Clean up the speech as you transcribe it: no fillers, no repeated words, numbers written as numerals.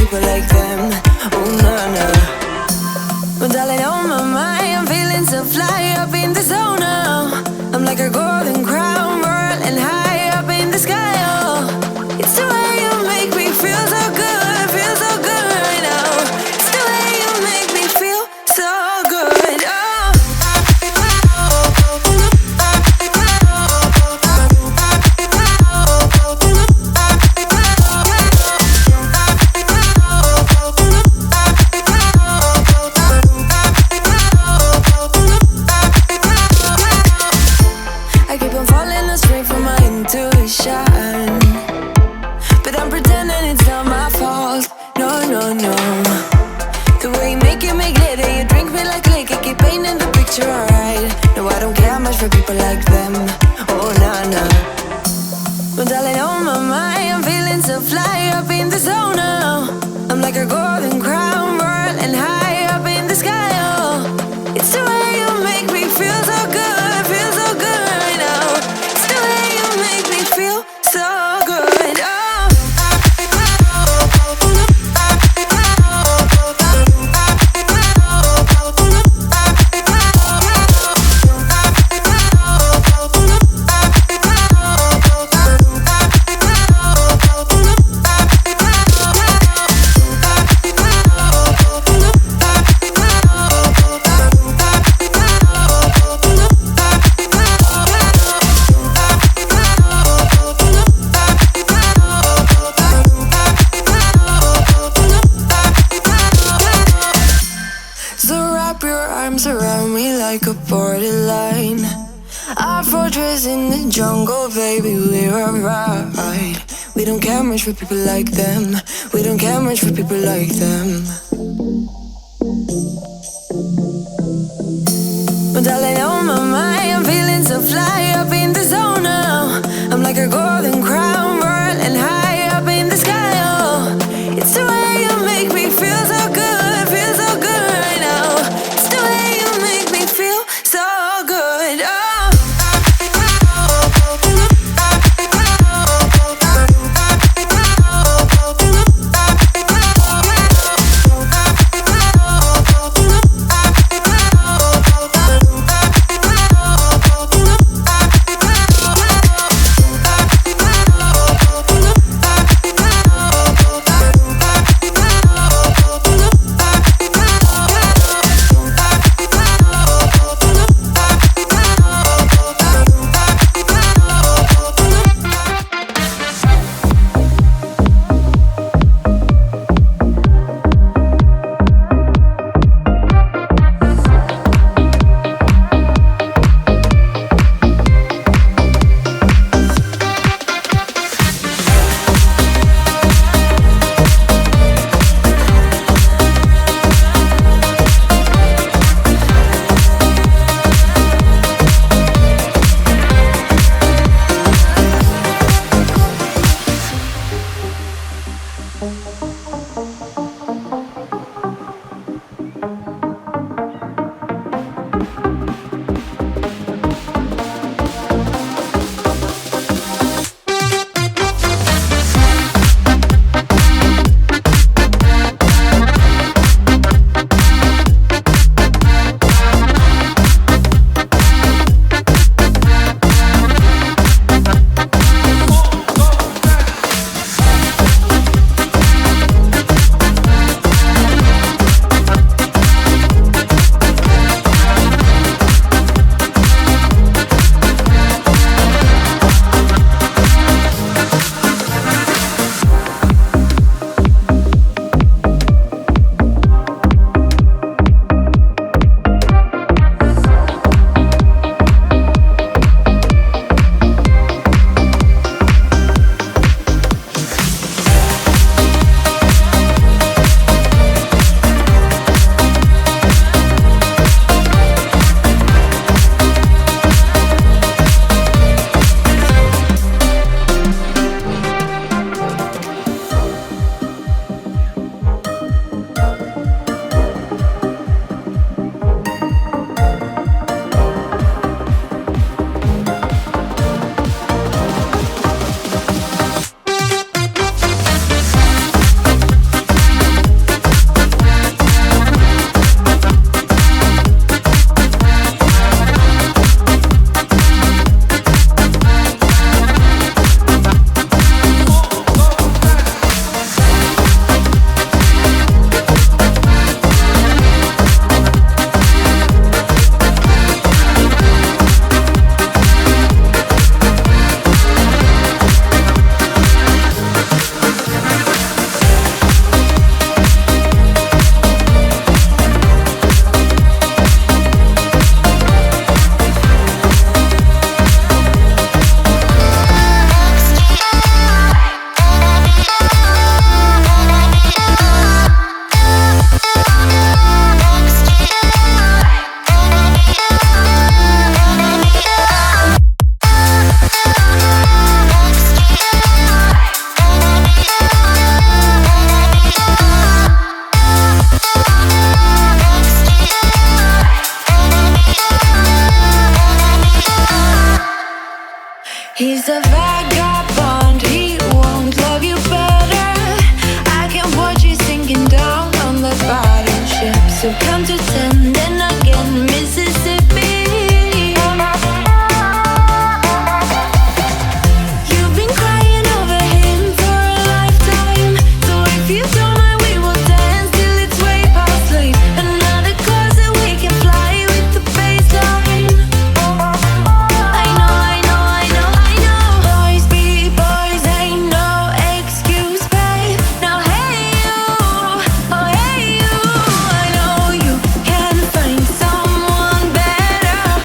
people like them. Oh, no, no. But darling, on my mind, I'm feeling so fly up in the zone now. I'm like a golden crown, whirling high up in the sky, oh. It's the way you make me feel so good, feel so good right now. It's the way you make me feel so good, oh. For people like them, oh nah nah. But darling, on my mind, I'm feeling so fly up in the zone now. I'm like a golden crown, whirling high up in the sky, oh. It's the way you make me feel so good right now. It's the way you make me feel so good, oh. Around me like a borderline, our fortress in the jungle, baby, we're alright. We don't care much for people like them. We don't care much for people like them. But darling,